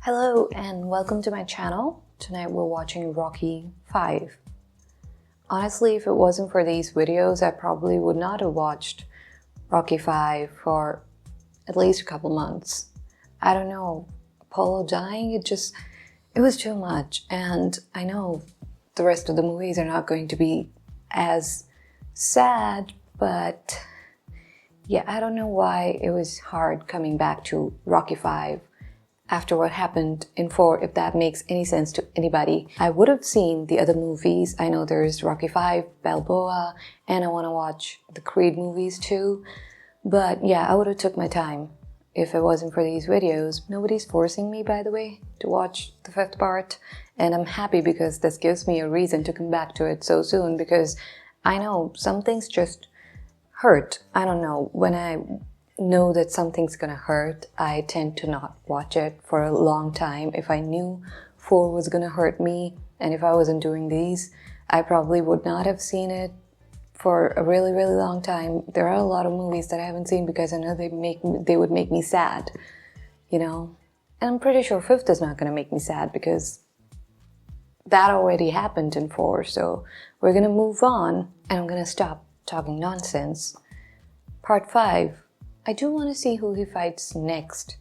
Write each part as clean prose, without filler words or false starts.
Hello and welcome to my channel. Tonight we're watching Rocky 5. Honestly, if it wasn't for these videos, I probably would not have watched Rocky 5 for at least a couple months. I don't know, Apollo dying, it was too much. And I know the rest of the movies are not going to be as sad, but yeah, I don't know why it was hard coming back to Rocky 5 after what happened in 4, if that makes any sense to anybody. I would have seen the other movies. I know there's Rocky 5, Balboa, and I want to watch the Creed movies too. But yeah, I would have took my time if it wasn't for these videos. Nobody's forcing me, by the way, to watch the 5th part. And I'm happy because this gives me a reason to come back to it so soon, because I know some things just hurt. I don't know, when I know that something's gonna hurt, I tend to not watch it for a long time. If I knew 4 was gonna hurt me, and if I wasn't doing these, I probably would not have seen it for a really, really long time. There are a lot of movies that I haven't seen because I know they would make me sad, you know? And I'm pretty sure 5th is not gonna make me sad because that already happened in 4, so we're gonna move on, and I'm gonna stop talking nonsense. Part 5. I do want to see who he fights next,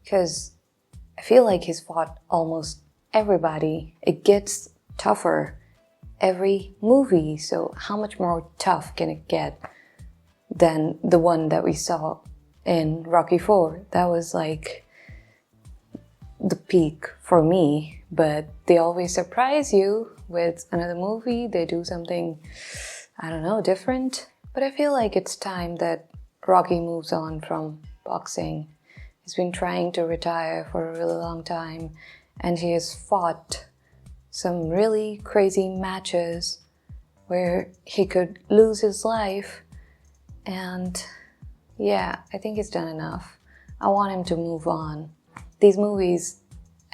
because I feel like he's fought almost everybody. It gets tougher every movie, so how much more tough can it get than the one that we saw in Rocky 4? That was like the peak for me, but they always surprise you with another movie. They do something, I don't know, different. But I feel like it's time that Rocky moves on from boxing. He's been trying to retire for a really long time, and he has fought some really crazy matches where he could lose his life. And yeah, I think he's done enough. I want him to move on. These movies,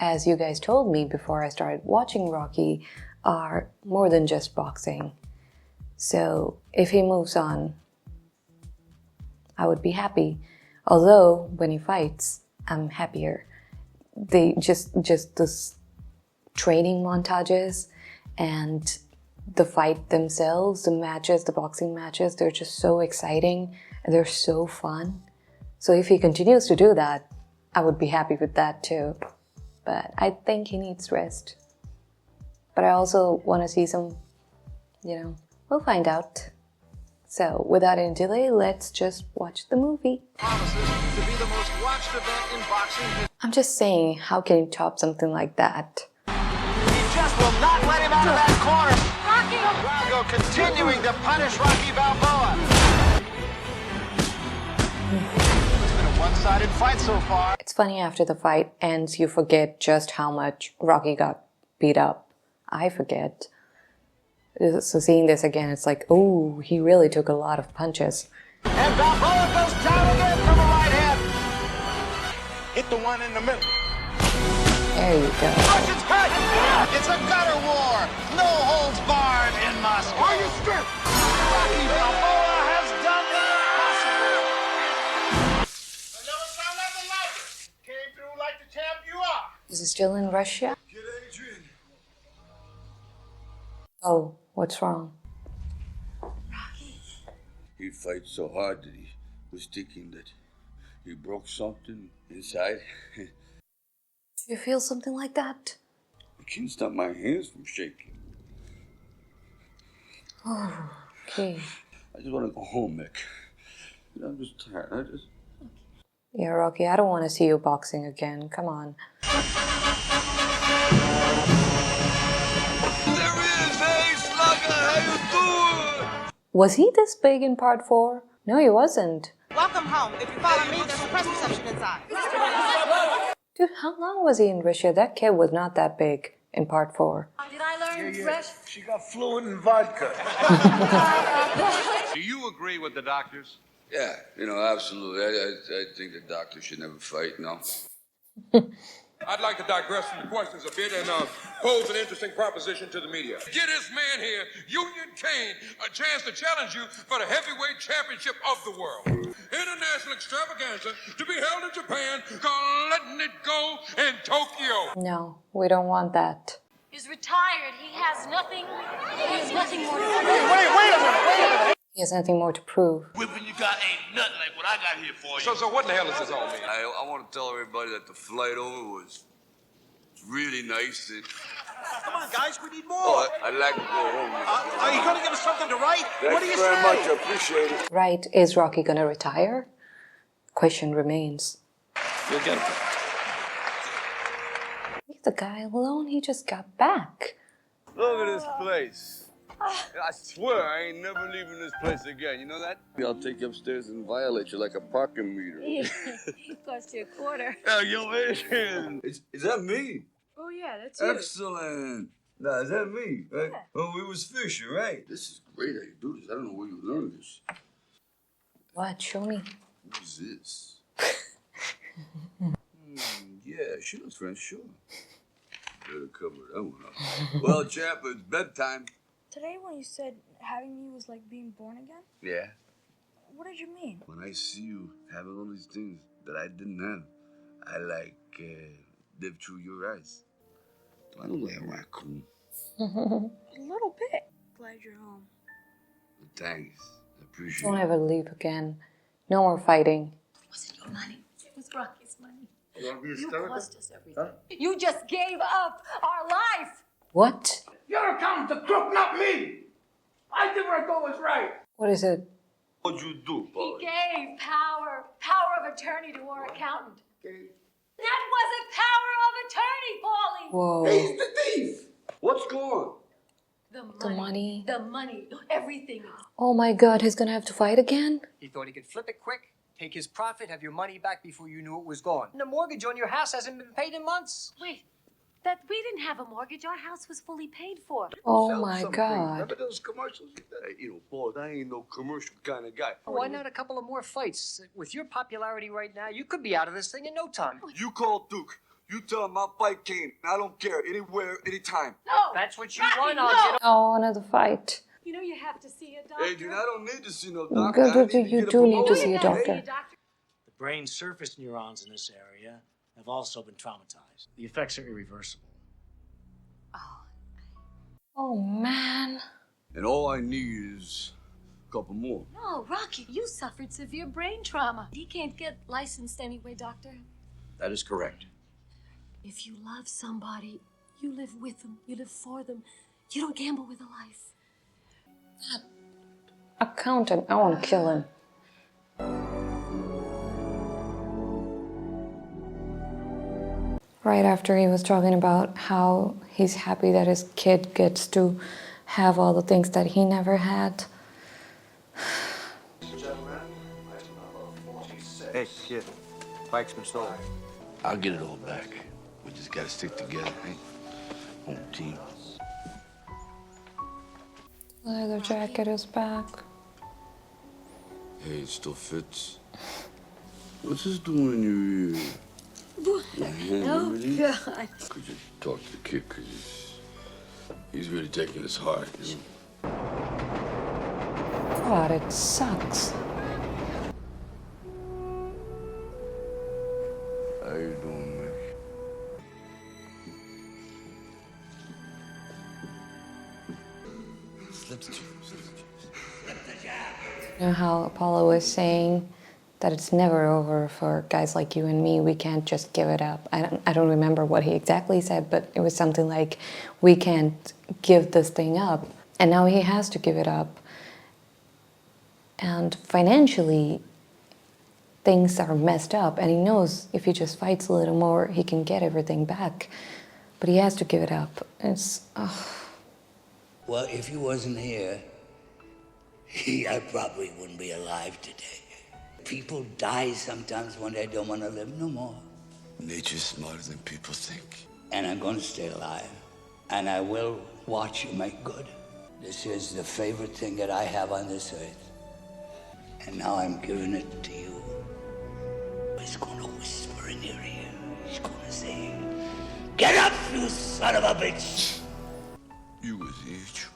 as you guys told me before I started watching Rocky, are more than just boxing. So if he moves on, I would be happy. Although when he fights, I'm happier. They just those training montages and the fight themselves, the matches, the boxing matches, they're just so exciting and they're so fun. So if he continues to do that, I would be happy with that too. But I think he needs rest. But I also want to see some, we'll find out. So, without any delay, let's just watch the movie. To be the most watched event in boxing. I'm just saying, how can you top something like that? He just will not let him out of that corner. Rocky! Drago continuing to punish Rocky Balboa. It's been a one-sided fight so far. It's funny, after the fight ends, you forget just how much Rocky got beat up. I forget. So seeing this again, it's like, oh, he really took a lot of punches. And Balboa goes down again from a right hand. Hit the one in the middle. There you go. Russian's cut. It's a gutter war. No holds barred in Moscow. Are you stripped? Rocky Balboa has done the impossible. I never saw nothing like it. Came through like the champ you are. Is it still in Russia? Get Adrian. Oh, what's wrong? He fights so hard that he was thinking that he broke something inside. Do you feel something like that? I can't stop my hands from shaking. Oh, okay. I just want to go home, Mick. I'm just tired. Yeah, Rocky, I don't want to see you boxing again. Come on. Was he this big in part 4? No, he wasn't. Welcome home. If you follow me, there's a press reception inside. Dude, how long was he in Russia? That kid was not that big in part 4. Did I learn fresh? She got fluid and vodka. Do you agree with the doctors? Yeah, absolutely. I think the doctor should never fight, no? I'd like to digress from the questions a bit and pose an interesting proposition to the media. Give this man here, Union Kane, a chance to challenge you for the heavyweight championship of the world. international extravaganza to be held in Japan called Letting It Go in Tokyo. No, we don't want that. He's retired. He has nothing more to do. Wait a minute. He has nothing more to prove. Whipping you got ain't nothing like what I got here for you. So what in the hell does this all mean? I want to tell everybody that the flight over was really nice. Come on, guys, we need more. Oh, I'd like to go home. Are you going to give us something to write? What do you Thanks very say? much. I appreciate it. Right, is Rocky gonna retire? Question remains. You'll get it. Leave the guy alone, he just got back. Look at this place. I swear I ain't never leaving this place again. You know that? I'll take you upstairs and violate you like a parking meter. It cost you a quarter. Oh, yo, Adrian. Is that me? Oh, yeah, that's you. Excellent. Nah, is that me? Right? Yeah. Oh, we was fishing, right? This is great how you do this. I don't know where you learned this. What? Show me. Who's this? Yeah, she looks French, sure. Better cover that one up. Well, chap, it's bedtime. Today when you said having me was like being born again, Yeah. what did you mean? When I see you having all these things that I didn't have, I live through your eyes. I look like a raccoon. A little bit. Glad you're home. Thanks. I appreciate Don't it. ever leave again. No more fighting. It wasn't your money. It was Rocky's money. You want to be You hysterical? cost us everything. You just gave up our life. What? You're accounting the crook, not me. I did what I thought was right. What is it? What'd you do, He Polly? gave power of attorney to our accountant. That wasn't power of attorney, Paulie. Whoa. He's the thief. What's going? The money. The money. Everything. Oh my god, he's gonna have to fight again? He thought he could flip it quick, take his profit, have your money back before you knew it was gone. And the mortgage on your house hasn't been paid in months. Wait. That we didn't have a mortgage. Our house was fully paid for. Oh Sell my something. god. Remember those commercials? Boy, I ain't no commercial kind of guy. Why not a couple of more fights? With your popularity right now, you could be out of this thing in no time. You call Duke. You tell him my fight came. I don't care. Anywhere, anytime. No. That's what you Rocky, want, no. I'll get Oh, another fight. You know you have to see a doctor. Adrian, I don't need to see no Good, doctor. I good, need to you get a do need to promotion. see a doctor. The brain's surface neurons in this area have also been traumatized. The effects are irreversible. Oh man. And all I need is a couple more. No, Rocky, you suffered severe brain trauma. He can't get licensed anyway, doctor. That is correct. If you love somebody, you live with them, you live for them. You don't gamble with a life. Accountant, I wanna kill him. Right after he was talking about how he's happy that his kid gets to have all the things that he never had. Hey, kid. Bike's been sold. I'll get it all back. We just gotta stick together, right? Home team. Leather jacket is back. Hey, it still fits. What's this doing in your ear? Oh, God. Could you talk to the kid? Cause he's really taking this hard. You know? God, it sucks. How you doing, man? You know how Apollo was saying that it's never over for guys like you and me. We can't just give it up. I don't remember what he exactly said, but it was something like, we can't give this thing up. And now he has to give it up. And financially, things are messed up. And he knows if he just fights a little more, he can get everything back. But he has to give it up. It's, Well, if he wasn't here, I probably wouldn't be alive today. People die sometimes when they don't want to live no more. Nature's smarter than people think. And I'm going to stay alive. And I will watch you make good. This is the favorite thing that I have on this earth. And now I'm giving it to you. He's going to whisper in your ear. He's going to say, "Get up, you son of a bitch!" You was the angel.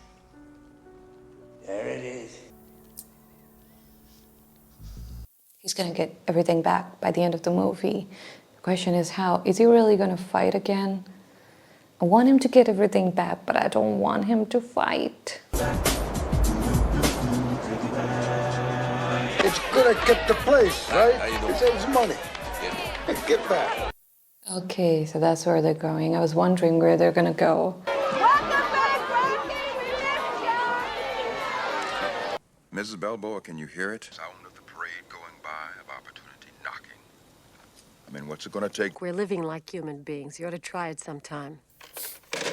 There it is. He's gonna get everything back by the end of the movie. The question is how? Is he really gonna fight again? I want him to get everything back, but I don't want him to fight. It's gonna get the place, right? It saves money. Get back. Okay, so that's where they're going. I was wondering where they're gonna go. Mrs. Balboa, can you hear it? Sound of the parade going by, of opportunity knocking. I mean, what's it gonna take? We're living like human beings. You ought to try it sometime.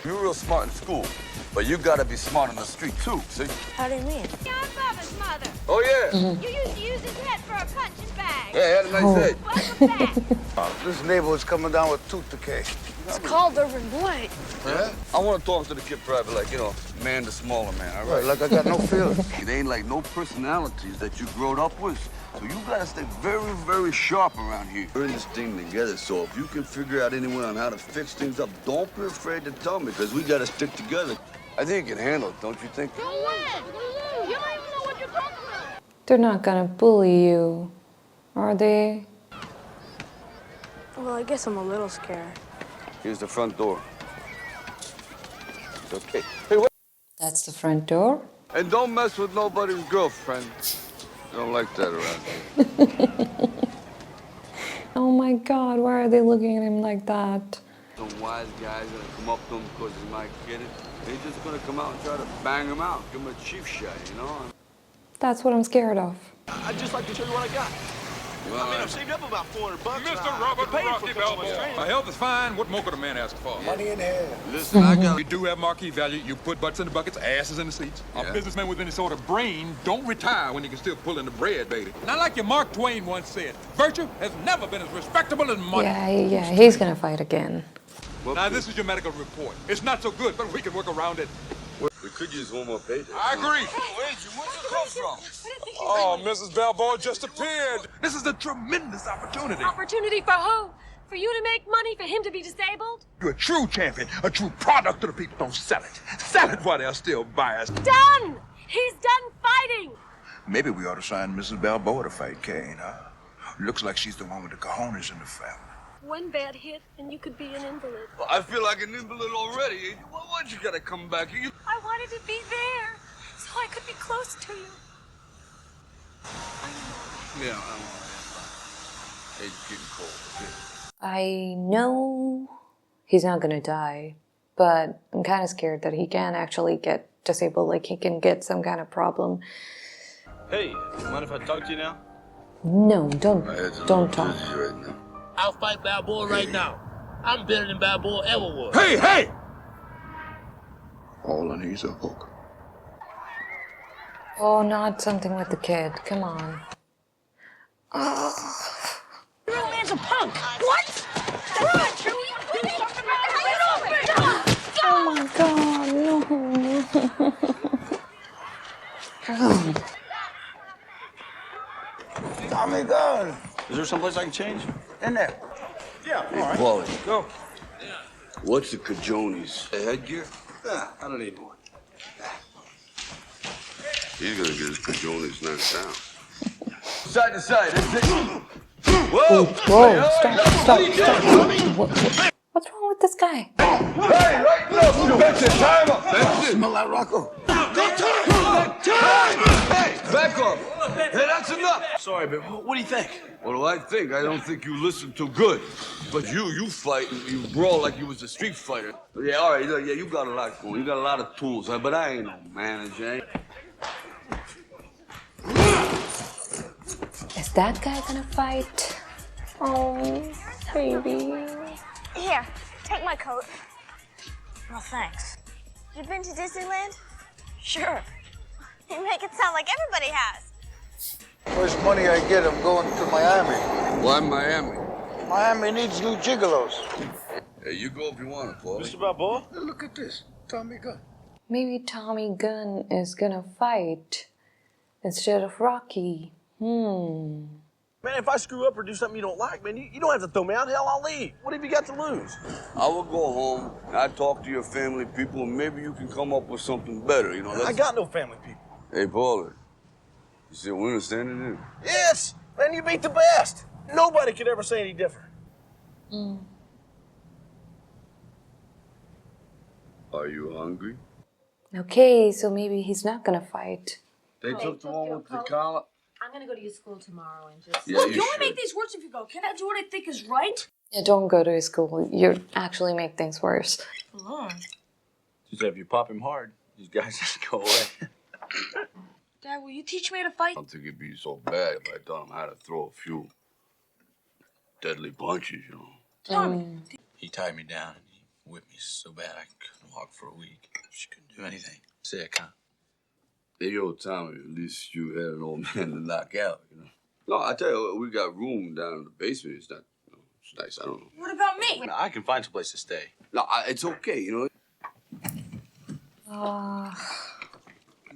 You're real smart in school, but you gotta be smart on the street too, see? How do you mean? I'm Bubba's mother. Oh, yeah. You used to use his head for a punching bag. Yeah, he had a nice head. Welcome back. This neighborhood's coming down with tooth decay. It's called Urban Blight. Yeah? I want to talk to the kid private, like, you know, man to smaller man, all right? Like I got no feelings. It ain't like no personalities that you growed up with. So you gotta stay very, very sharp around here. We're in this thing together, so if you can figure out any way on how to fix things up, don't be afraid to tell me, because we gotta stick together. I think you can handle it, don't you think? Go away. You don't even know what you're talking about. They're not gonna bully you, are they? Well, I guess I'm a little scared. Here's the front door. It's okay. Hey, wait. That's the front door? And don't mess with nobody's girlfriend. I don't like that around here. Oh my God, why are they looking at him like that? Some wise guys gonna come up to him because he might get it. They're just gonna come out and try to bang him out, give him a cheap shot, you know? That's what I'm scared of. I'd just like to show you what I got. Well, I mean, I've saved up about $400. Mr. Robert Rocky Balboa. My health is fine. What more could a man ask for? Money in hand. Listen, we do have marquee value. You put butts in the buckets, asses in the seats. A businessman with any sort of brain don't retire when he can still pull in the bread, baby. Not like your Mark Twain once said, virtue has never been as respectable as money. Yeah, he's gonna fight again. Now, this is your medical report. It's not so good, but we can work around it. We could use one more page. I agree. Where'd you come from? Oh, Mrs. Balboa just appeared. This is a tremendous opportunity. Opportunity for who? For you to make money, for him to be disabled? You're a true champion, a true product of the people. Don't sell it. Sell it while they're still buyers. Done! He's done fighting! Maybe we ought to sign Mrs. Balboa to fight Kane, huh? Looks like she's the one with the cojones in the family. One bad hit, and you could be an invalid. Well, I feel like an invalid already. Why'd you gotta come back? I wanted to be there, so I could be close to you. Yeah, I'm all right. It's getting cold. I know he's not gonna die, but I'm kind of scared that he can actually get disabled, like he can get some kind of problem. Hey, mind if I talk to you now? No, don't talk. Right now. I'll fight Balboa right now. I'm better than Balboa ever was. Hey, hey! All I need is a hook. Oh, not something with the kid. Come on. Oh. Real man's a punk. What? That's not true. Oh my God, no. Tommy gun. Is there someplace I can change? In there. Yeah, all right. Quality. Go. What's the cajones? A headgear? Yeah, I don't need one. He's gonna get his cajones knocked down. Side to side, that's it. Whoa! Whoa, stop. What's wrong with this guy? Hey, right now, that's it, time up. That's it. Smell that Rocco? Hey, back off. Hey, that's enough. Sorry, but what do you think? What do I think? I don't think you listen too good. But you fight and you brawl like you was a street fighter. Yeah, all right, yeah, you got a lot going. You got a lot of tools, huh? But I ain't no manager. Is that guy gonna fight? Oh, baby. Here, take my coat. No, thanks. You've been to Disneyland? Sure. You make it sound like everybody has. First money I get, I'm going to Miami. Why Miami? Miami needs new gigolos. Hey, you go if you want it, Paul. Mr. Balboa? Hey, look at this. Tommy gun. Maybe Tommy Gunn is gonna fight instead of Rocky. Man, if I screw up or do something you don't like, man, you don't have to throw me out. Hell, I'll leave. What have you got to lose? I will go home, and I talk to your family people, and maybe you can come up with something better, you know? I got no family people. Hey, Paul, you see a winner standing there? Yes! Man, you beat the best. Nobody could ever say any different. Are you hungry? Okay, so maybe he's not gonna fight. They took the one with the collar. I'm gonna go to your school tomorrow and just... Yeah, Look, you only should. make things worse if you go. Can I do what I think is right? Yeah, don't go to his school. You actually make things worse. Just if you pop him hard, these guys just go away. Dad, will you teach me how to fight? I don't think it'd be so bad if I taught him how to throw a few deadly punches, you know. Tommy. He tied me down and he whipped me so bad I couldn't walk for a week. She couldn't do anything. Sick, huh? Hey, yo, Tommy, at least you had an old man to knock out, you know. No, I tell you, we got room down in the basement. It's not, you know, it's nice. I don't know. What about me? I can find some place to stay. No, it's okay, you know.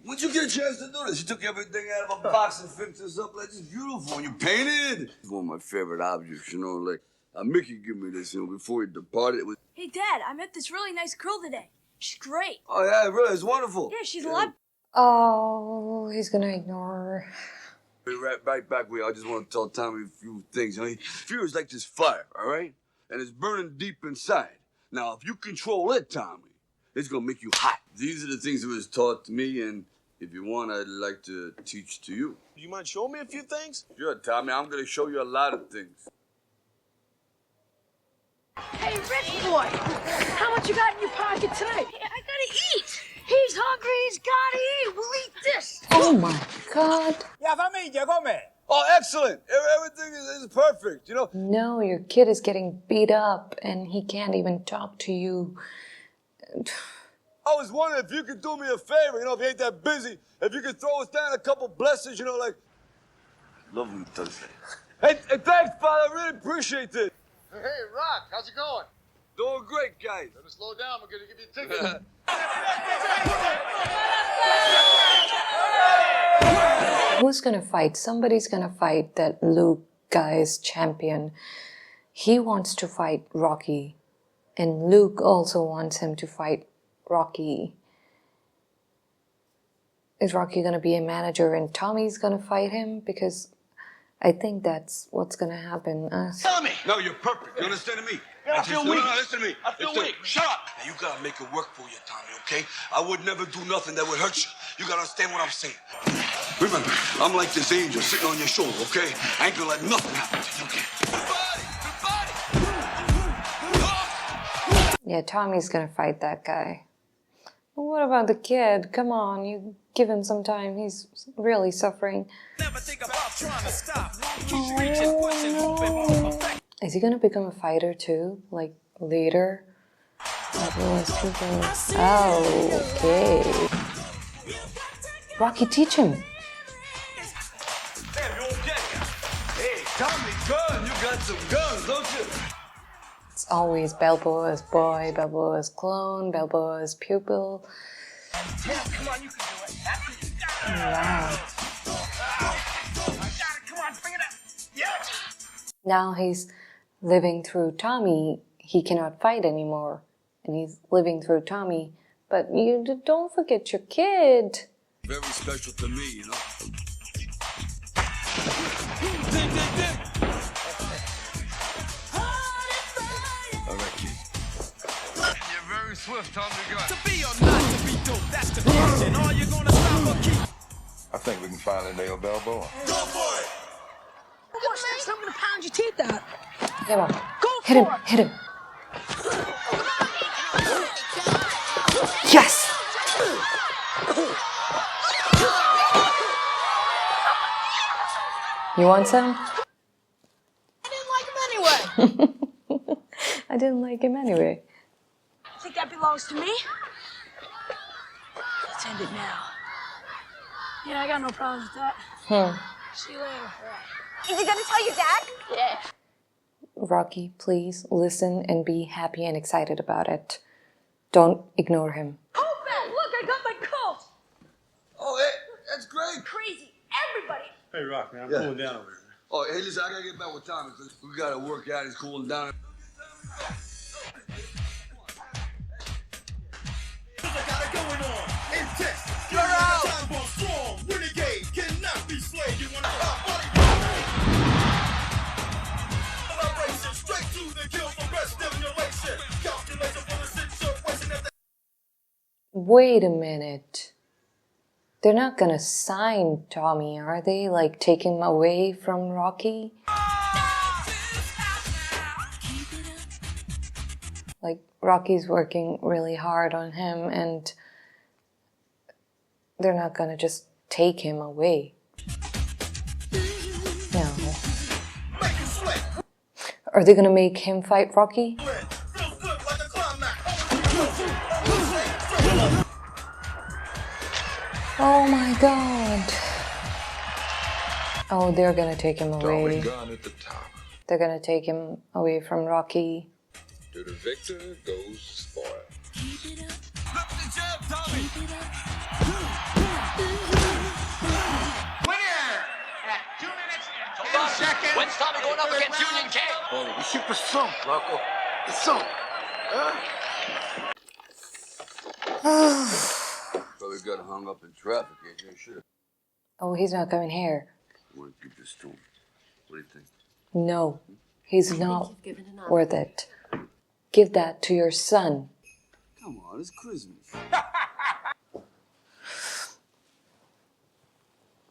When'd you get a chance to do this? You took everything out of a box and fixed this up like this beautiful, and you painted. It's one of my favorite objects, you know. Like Mickey gave me this, you know, before he departed. It was. Hey, Dad, I met this really nice girl today. She's great. Oh yeah, really, it's wonderful. Yeah, she's a lot. Oh, he's gonna ignore her. Be right back with you. I just want to tell Tommy a few things. You know, fear is like this fire, all right? And it's burning deep inside. Now, if you control it, Tommy, it's gonna make you hot. These are the things that was taught to me, and if you want, I'd like to teach to you. Do you mind showing me a few things? Sure, Tommy. I'm gonna show you a lot of things. Hey, rich boy, how much you got in your pocket tonight? Hey, I gotta eat. He's hungry, he's gotta eat. We'll eat this. Oh my God. Yeah, familia, come. Oh, excellent. Everything is perfect, you know. No, your kid is getting beat up and he can't even talk to you. I was wondering if you could do me a favor, you know, if you ain't that busy, if you could throw us down a couple blessings, you know, like... Love you, Thursday. Hey, thanks, Father. I really appreciate this. Hey, Rock, how's it going? Doing great, guys. Better slow down. We're gonna give you a ticket. Who's gonna fight? Somebody's gonna fight that Luke guy's champion. He wants to fight Rocky. And Luke also wants him to fight Rocky. Is Rocky gonna be a manager and Tommy's gonna fight him? Because I think that's what's gonna happen. Tommy! No, you're perfect. You understand me? I feel weak. No, listen to me. I feel weak. Shut up! Now, you gotta make it work for you, Tommy, okay? I would never do nothing that would hurt you. You gotta understand what I'm saying. Remember, I'm like this angel sitting on your shoulder, okay? I ain't gonna let nothing happen to you, okay? Yeah, Tommy's gonna fight that guy. But what about the kid? Come on, you give him some time. He's really suffering. Oh, no. Is he gonna become a fighter too? Like later? Oh, okay. Rocky, teach him. Hey, Tommy, gun! You got some guns, don't you? It's always Balboa's boy, Balboa's clone, Balboa's pupil. Yeah, come on, you can do it. Wow. Come on, bring it up. Yeah. Now he's living through Tommy. He cannot fight anymore. And he's living through Tommy. But you don't forget your kid. Very special to me, you know. All right, kid. You're very swift, Tommy Gun. To be or not to be dope, that's the question. Are you gonna stop or keep? I think we can finally nail Balboa. Go for it! Watch this, I'm gonna pound your teeth out. Come on. Go Hit him, for it. hit him. Yes! You want some? I didn't like him anyway. I didn't like him anyway. I think that belongs to me. Let's end it now. Yeah, I got no problems with that. See you later. Is he gonna tell your dad? Yeah. Rocky, please listen and be happy and excited about it. Don't ignore him. Colt bag! Look, I got my coat! Oh, hey, that's great. Crazy. Everybody. Hey, Rock, man, I'm Yeah. cooling down over here. Oh, hey, listen, I gotta get back with Tommy because we gotta work out. He's cooling down. You're out! Wait a minute. They're not gonna sign Tommy, are they? Like, take him away from Rocky? Like, Rocky's working really hard on him, and they're not gonna just take him away. No. Are they gonna make him fight Rocky? Oh my god. Oh, they're gonna take him away. Gun at the top. They're gonna take him away from Rocky. To the victor goes spoil. Winner at 2 minutes and 10 seconds. When's Tommy going up against Union King? Oh, we shoot for some, Rocco. The some. Probably got hung up in traffic, AJ. Shit. Oh, he's not coming here. I want to keep this to him. What do you think? No, he's not worth it. Give that to your son. Come on, it's Christmas.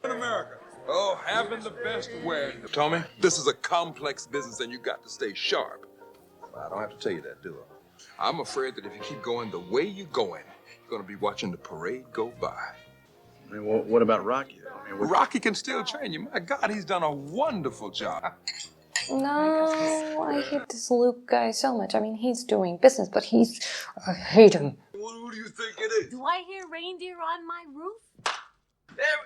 In America. Oh, having the best way. Tommy, this is a complex business and you got to stay sharp. Well, I don't have to tell you that, do I? I'm afraid that if you keep going the way you're going, you're going to be watching the parade go by. I mean, what about Rocky, though? I mean, Rocky can still train you. My God, he's done a wonderful job. No, I hate this Luke guy so much. I mean, he's doing business, but I hate him. Who do you think it is? Do I hear reindeer on my roof?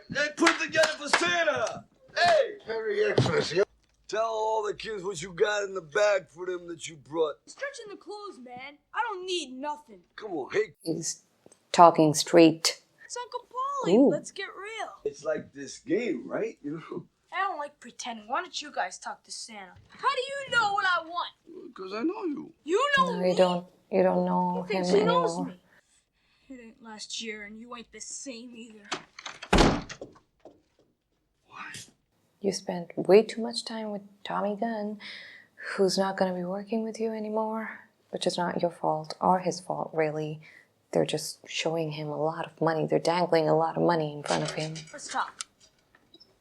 They put it together for Santa. Hey, Merry Xmas, yo. tell all the kids what you got in the bag for them that you brought. Stretching the clothes, man. I don't need nothing. Come on, hey. He's talking straight. It's Uncle Paulie. Ooh. Let's get real. It's like this game, right? You know? I don't like pretending. Why don't you guys talk to Santa? How do you know what I want? Because I know you. You know No, me. you don't know He him thinks he knows anymore. me. It ain't last year, and you ain't the same either. You spent way too much time with Tommy Gunn, who's not going to be working with you anymore, which is not your fault or his fault, really. They're just showing him a lot of money. They're dangling a lot of money in front of him. Let's talk.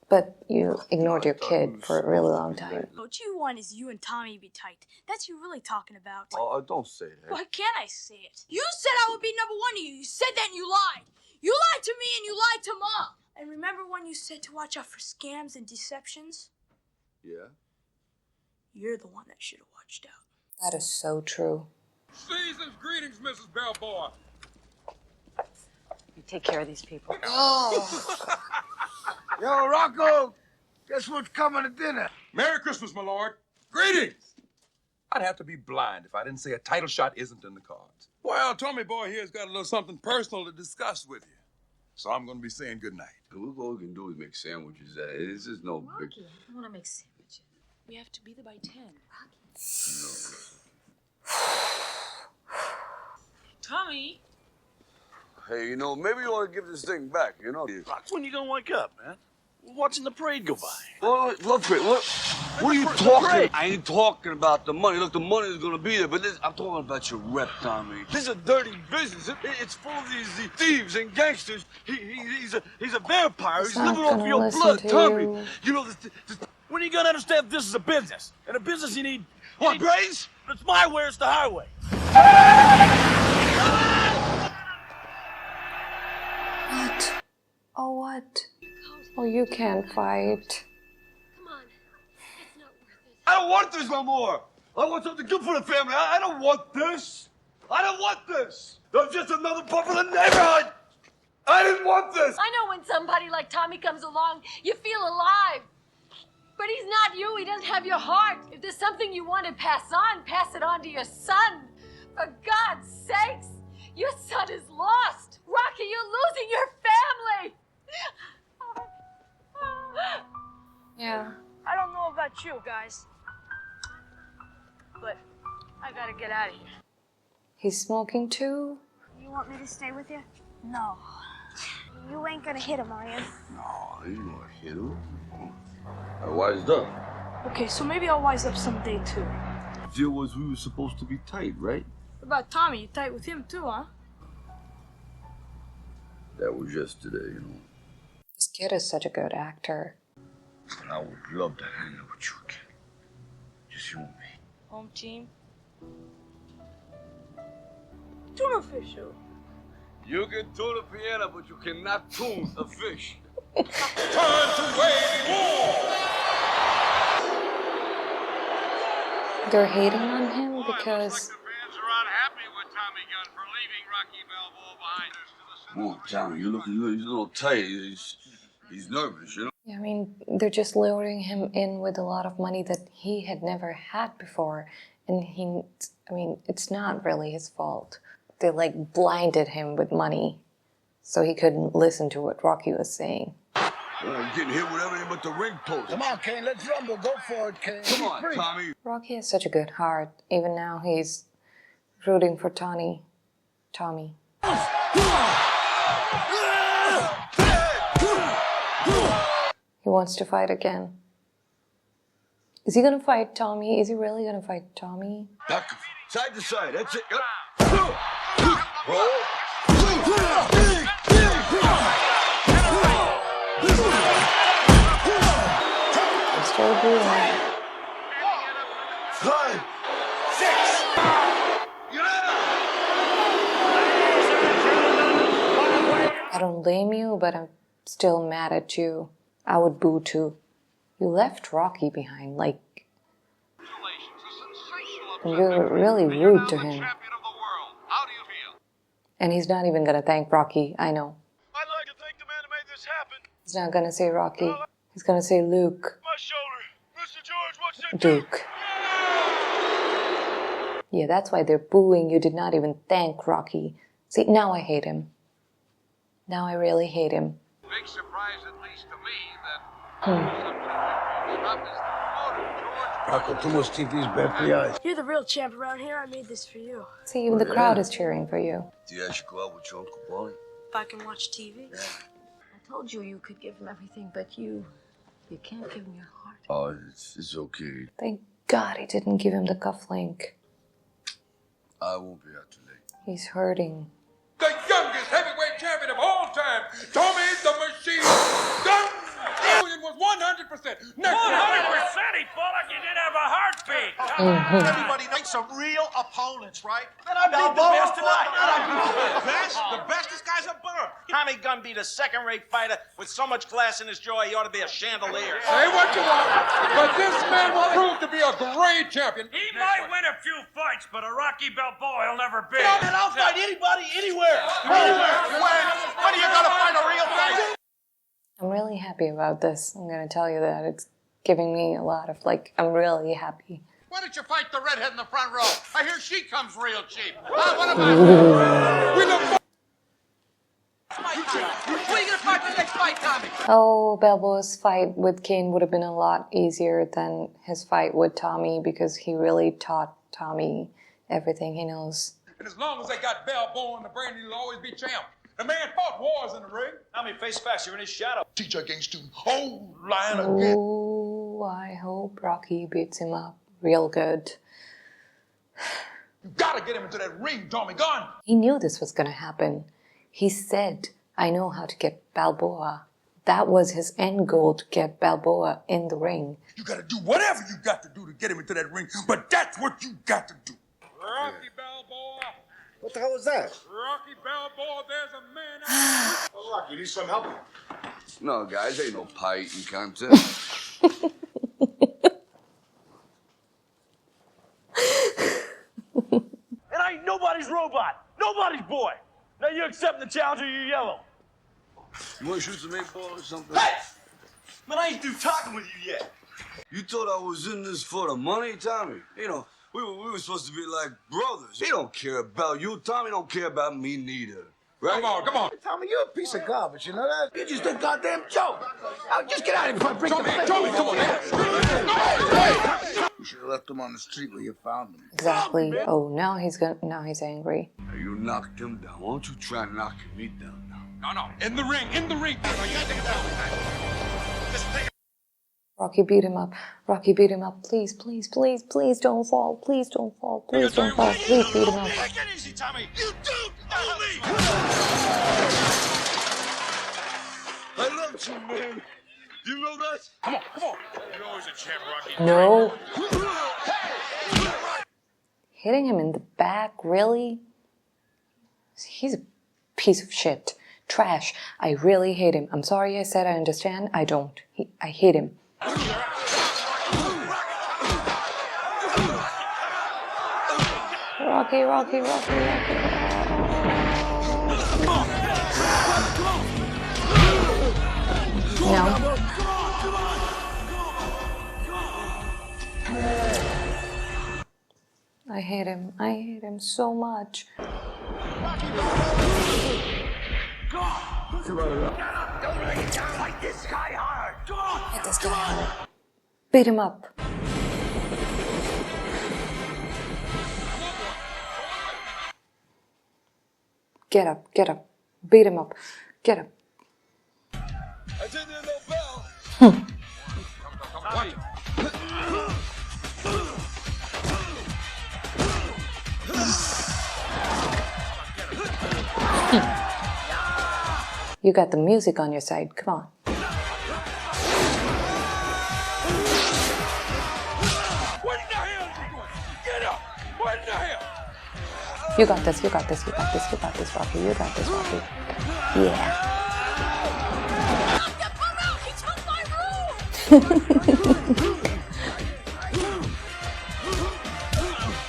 But you ignored your kid for a really long time. What you want is you and Tommy be tight. That's you really talking about. Oh, don't say that. Why can't I say it? You said I would be number one to you. You said that and you lied. You lied to me and you lied to Mom. And remember when you said to watch out for scams and deceptions? Yeah? You're the one that should have watched out. That is so true. Season's greetings, Mrs. Bellboy. You take care of these people. Oh. Yo, Rocco, guess what's coming to dinner? Merry Christmas, my lord. Greetings. I'd have to be blind if I didn't say a title shot isn't in the cards. Well, Tommy boy here's got a little something personal to discuss with you. So I'm going to be saying goodnight. All we can do is make sandwiches. This is no big... Rocky, I want to make sandwiches. We have to be there by 10. Rocky. Tommy. Hey, you know, maybe you ought to give this thing back, you know? Rock, when you gonna wake up, man? We're watching the parade go by. What are you talking? I ain't talking about the money. Look, the money is gonna be there, but I'm talking about your rep, Tommy. This is a dirty business. It's full of these thieves and gangsters. He's a vampire. He's living off your blood, Tommy. You know, When are you gonna understand this is a business? And a business you need... What, brains? It's my way, it's the highway. What? Oh, what? Oh, you can't fight. Come on. It's not worth it. I don't want this no more. I want something good for the family. I don't want this. I don't want this. I'm just another pup in the neighborhood. I didn't want this. I know when somebody like Tommy comes along, you feel alive. But he's not you. He doesn't have your heart. If there's something you want to pass it on to your son. For God's sakes, your son is lost. Rocky, you're losing your family. Yeah. I don't know about you guys, but I gotta get out of here. He's smoking too? You want me to stay with you? No. You ain't gonna hit him, are you? No, you gonna hit him. I wised up. Okay, so maybe I'll wise up someday too. The deal was we were supposed to be tight, right? What about Tommy? You tight with him too, huh? That was yesterday, you know. This kid is such a good actor. But I would love to hang out with you again. Just you and me. Home team. Tuna fish. You can tune a piano, but you cannot tune a fish. Time to wage war! They're hating on him because Come on, Tommy, he's a little tight. He's nervous, you know? yeah, I mean, they're just luring him in with a lot of money that he had never had before. And I mean, it's not really his fault. They like blinded him with money so he couldn't listen to what Rocky was saying. Getting hit with everything but the ring post. Come on, Kane, let's rumble. Go for it, Kane. Come on, Tommy. Rocky has such a good heart. Even now he's rooting for Tommy. He wants to fight again. Is he gonna fight Tommy? Is he really gonna fight Tommy? Back, side to side, that's it. I'm still doing 5, 6. I don't blame you, but I'm still mad at you. I would boo too. You left Rocky behind, like... And you're really rude to him. And he's not even gonna thank Rocky, I know. I'd like to thank the man who made this happen. He's not gonna say Rocky. He's gonna say Luke. My shoulder. Mr. George, what's that? Duke. Yeah, that's why they're booing. You did not even thank Rocky. See, now I hate him. Now I really hate him. Big surprise, at least to me, that Rocco, too much TV is bad for your eyes. You're the real champ around here. I made this for you. See, even the crowd is cheering for you. Do you actually go out with your Uncle Paulie? If I can watch TV. I told you you could give him everything, but you can't give him your heart. Oh, it's okay. Thank God he didn't give him the cufflink. I won't be out too late. He's hurting. The youngest heavyweight champion of all time, Tommy the Machine Gun was 100%. 100%? He fought like he didn't have a heartbeat. Everybody needs some real opponents, right? And I beat the best tonight. The best? This guy's a bum. Tommy Gunn beat a second-rate fighter with so much glass in his jaw, he ought to be a chandelier. Say what you want, but this man will prove to be a great champion. He might win a few fights, but a Rocky Balboa he'll never be. And I'll fight anybody, anywhere. When are you gonna find a real fight? I'm really happy about this. I'm gonna tell you that. It's giving me a lot of, like, I'm really happy. Why don't you fight the redhead in the front row? I hear she comes real cheap. What about When are you gonna fight the next fight, Tommy? Oh, Balboa's fight with Kane would have been a lot easier than his fight with Tommy because he really taught Tommy everything he knows. And as long as they got Balboa in the brain, he'll always be champ. The man fought wars in the ring. Tommy, face facts, you're in his shadow. Teach against him. Oh, lying again. Oh, I hope Rocky beats him up real good. You gotta get him into that ring, Tommy Gunn. He knew this was gonna happen. He said, I know how to get Balboa. That was his end goal, to get Balboa in the ring. You gotta do whatever you got to do to get him into that ring, but that's what you got to do. Rocky Balboa. What the hell was that? Rocky Balboa, there's a man out there. Oh, Rocky, you need some help? No, guys, ain't no pie-eating contest. And I ain't nobody's robot. Nobody's boy. Now you accept the challenge or you yellow. You want to shoot some 8-ball or something? Hey! Man, I ain't through talking with you yet. You thought I was in this for the money, Tommy? You know, we were supposed to be like brothers. He don't care about you. Tommy don't care about me neither. Right? Come on. Tommy, you're a piece of garbage, you know that? You're just a goddamn joke. Now, just get out of here before I break the Tommy, come on, man. You should have left him on the street where you found him. Exactly. Oh, now he's angry. Now, you knocked him down. Why don't you try knocking me down now? No. In the ring. Rocky beat him up. Rocky beat him up. Please don't fall. Please don't fall. Please don't fall. Please beat him up. Take it easy, Tommy. You don't owe me. love you, man. You know that? Come on, come on. You're always a champ, Rocky. No. Hitting him in the back, really? He's a piece of shit. Trash. I really hate him. I'm sorry I said I understand. I don't. I hate him. Rocky, Rocky, Rocky, Rocky. No. I hate him. I hate him so much. Don't lay it down like this guy hard. Hit this guy hard. Beat him up. Get up, get up. Beat him up. Get up. I didn't hear no bell. You got the music on your side. Come on. What in the hell is he doing? Get up! What in the hell? You got this, you got this, you got this, you got this, Rocky. You got this, Rocky. Yeah.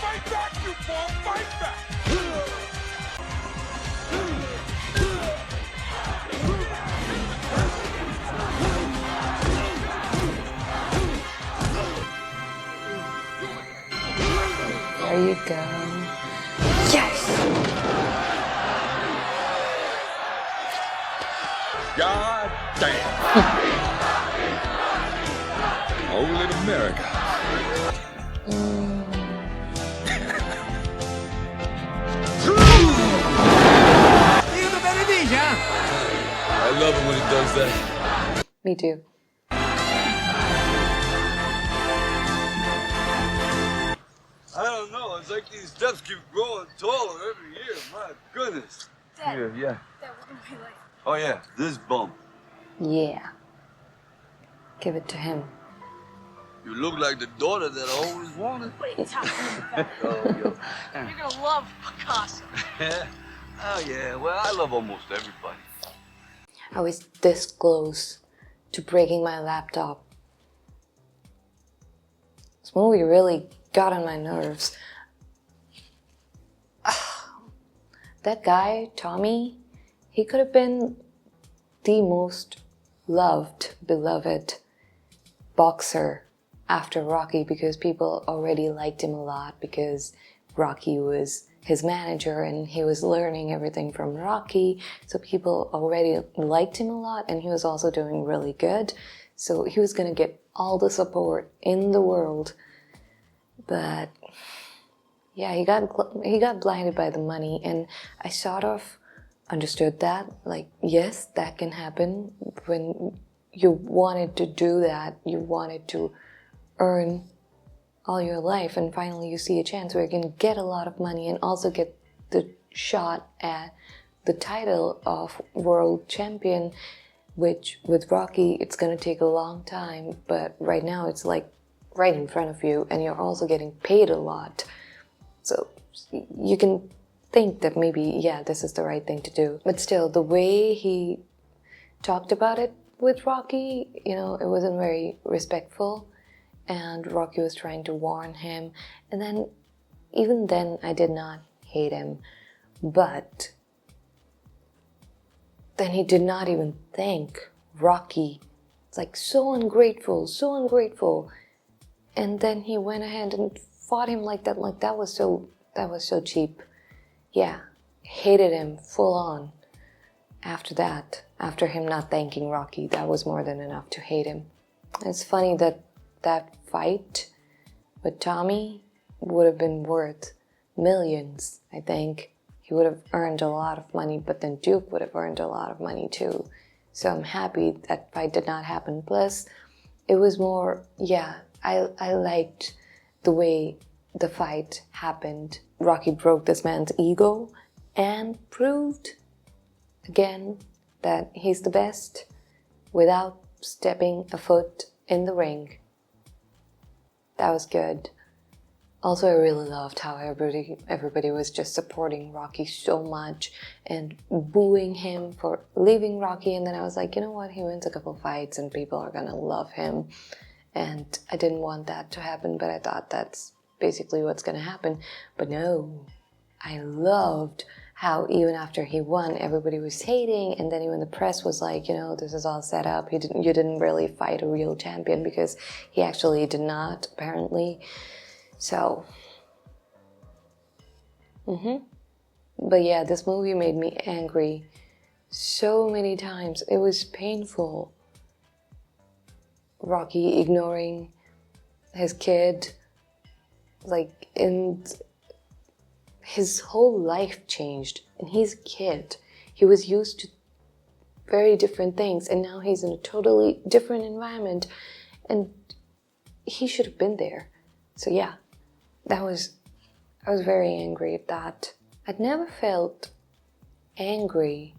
Fight back, you ball! Fight back! There you go. Yes! God damn. Only in America. I love it when it does that. Me too. I don't know. It's like these steps keep growing taller every year. My goodness. Dad. Yeah, yeah. Dad, what do we like? Oh, yeah. This bump. Yeah. Give it to him. You look like the daughter that I always wanted. What are you talking about? Oh, yo. You're gonna love Picasso. Yeah. Oh, yeah. Well, I love almost everybody. I was this close to breaking my laptop. This movie really got on my nerves. That guy, Tommy, he could have been the most loved, beloved boxer after Rocky because people already liked him a lot because Rocky was his manager and he was learning everything from Rocky. So people already liked him a lot and he was also doing really good. So he was going to get all the support in the world. But yeah, he got blinded by the money and I sort of understood that. Like, yes, that can happen when you wanted to do that. You wanted to earn all your life and finally you see a chance where you can get a lot of money and also get the shot at the title of world champion, which with Rocky it's gonna take a long time, but right now it's like right in front of you and you're also getting paid a lot. So you can think that maybe, yeah, this is the right thing to do. But still, the way he talked about it with Rocky, you know, it wasn't very respectful. And Rocky was trying to warn him. And then, even then, I did not hate him. But then he did not even thank Rocky. It's like so ungrateful, so ungrateful. And then he went ahead and fought him like that. Like that was so cheap. Yeah, hated him full on. After that, after him not thanking Rocky, that was more than enough to hate him. It's funny that fight with Tommy would have been worth millions, I think. He would have earned a lot of money, but then Duke would have earned a lot of money too. So I'm happy that fight did not happen. Plus, it was more, yeah, I liked the way the fight happened. Rocky broke this man's ego and proved again that he's the best. without stepping a foot in the ring. That was good. Also, I really loved how everybody was just supporting Rocky so much and booing him for leaving Rocky. And then I was like, you know what? He wins a couple fights and people are gonna love him. And I didn't want that to happen, but I thought that's basically what's gonna happen. But no, I loved how even after he won, everybody was hating, and then even the press was like, you know, this is all set up. You didn't really fight a real champion, because he actually did not, apparently. So, but yeah, this movie made me angry so many times. It was painful. Rocky ignoring his kid, like, and his whole life changed, and he's a kid. He was used to very different things, and now he's in a totally different environment, and he should have been there. So yeah, I was very angry at that. I'd never felt angry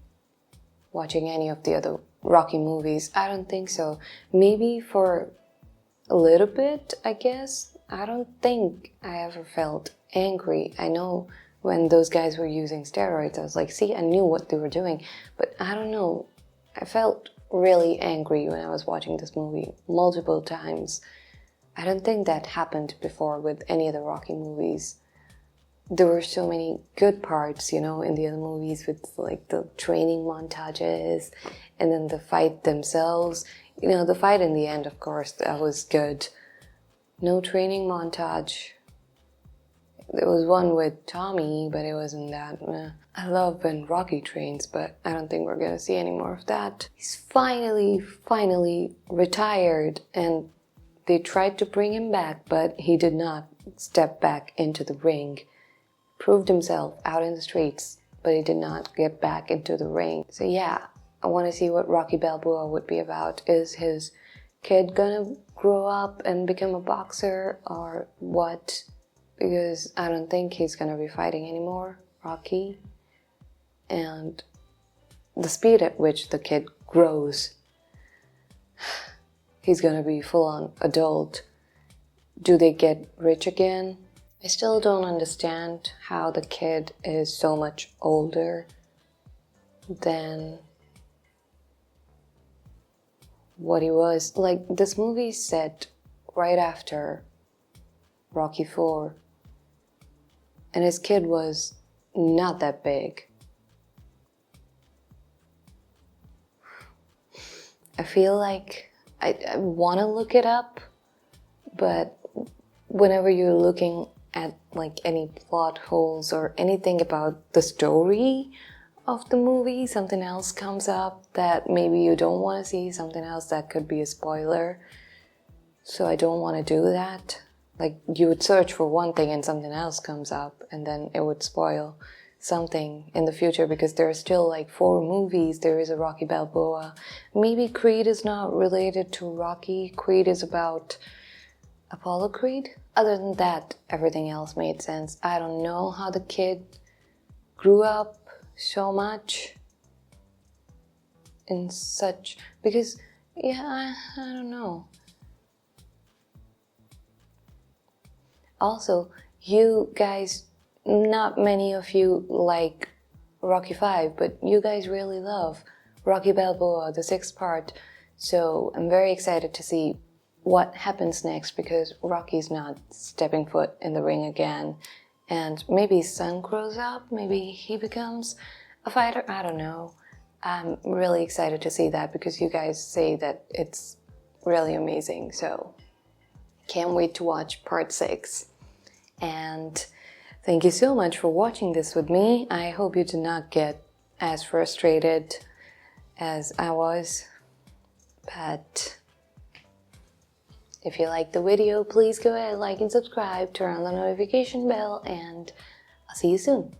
watching any of the other Rocky movies. I don't think so. Maybe for a little bit, I guess. I don't think I ever felt angry. I know when those guys were using steroids, I was like, see, I knew what they were doing. But I don't know. I felt really angry when I was watching this movie multiple times. I don't think that happened before with any of the Rocky movies. There were so many good parts, you know, in the other movies, with like the training montages and then the fight themselves. You know, the fight in the end, of course, that was good. No training montage. There was one with Tommy, but it wasn't that. I love when Rocky trains, but I don't think we're gonna see any more of that. He's finally retired, and they tried to bring him back, but he did not step back into the ring. Proved himself out in the streets, but he did not get back into the ring. So yeah, I want to see what Rocky Balboa would be about. Is his kid gonna grow up and become a boxer, or what? Because I don't think he's gonna be fighting anymore, Rocky. And the speed at which the kid grows, he's gonna be full-on adult. Do they get rich again? I still don't understand how the kid is so much older than what he was. Like, this movie is set right after Rocky IV, and his kid was not that big. I feel like I want to look it up, but whenever you're looking at like any plot holes or anything about the story of the movie, something else comes up that maybe you don't want to see, something else that could be a spoiler. So I don't want to do that. Like, you would search for one thing and something else comes up, and then it would spoil something in the future, because there are still like 4 movies. There is a Rocky Balboa. Maybe Creed is not related to Rocky. Creed is about Apollo Creed. Other than that, everything else made sense. I don't know how the kid grew up so much in such, because yeah, I don't know. Also, you guys, not many of you like Rocky V, but you guys really love Rocky Balboa, the 6th part. So I'm very excited to see what happens next, because Rocky's not stepping foot in the ring again. And maybe his son grows up, maybe he becomes a fighter, I don't know. I'm really excited to see that, because you guys say that it's really amazing. So can't wait to watch part 6. And thank you so much for watching this with me. I hope you did not get as frustrated as I was. But if you liked the video, please go ahead, like and subscribe, turn on the notification bell, and I'll see you soon.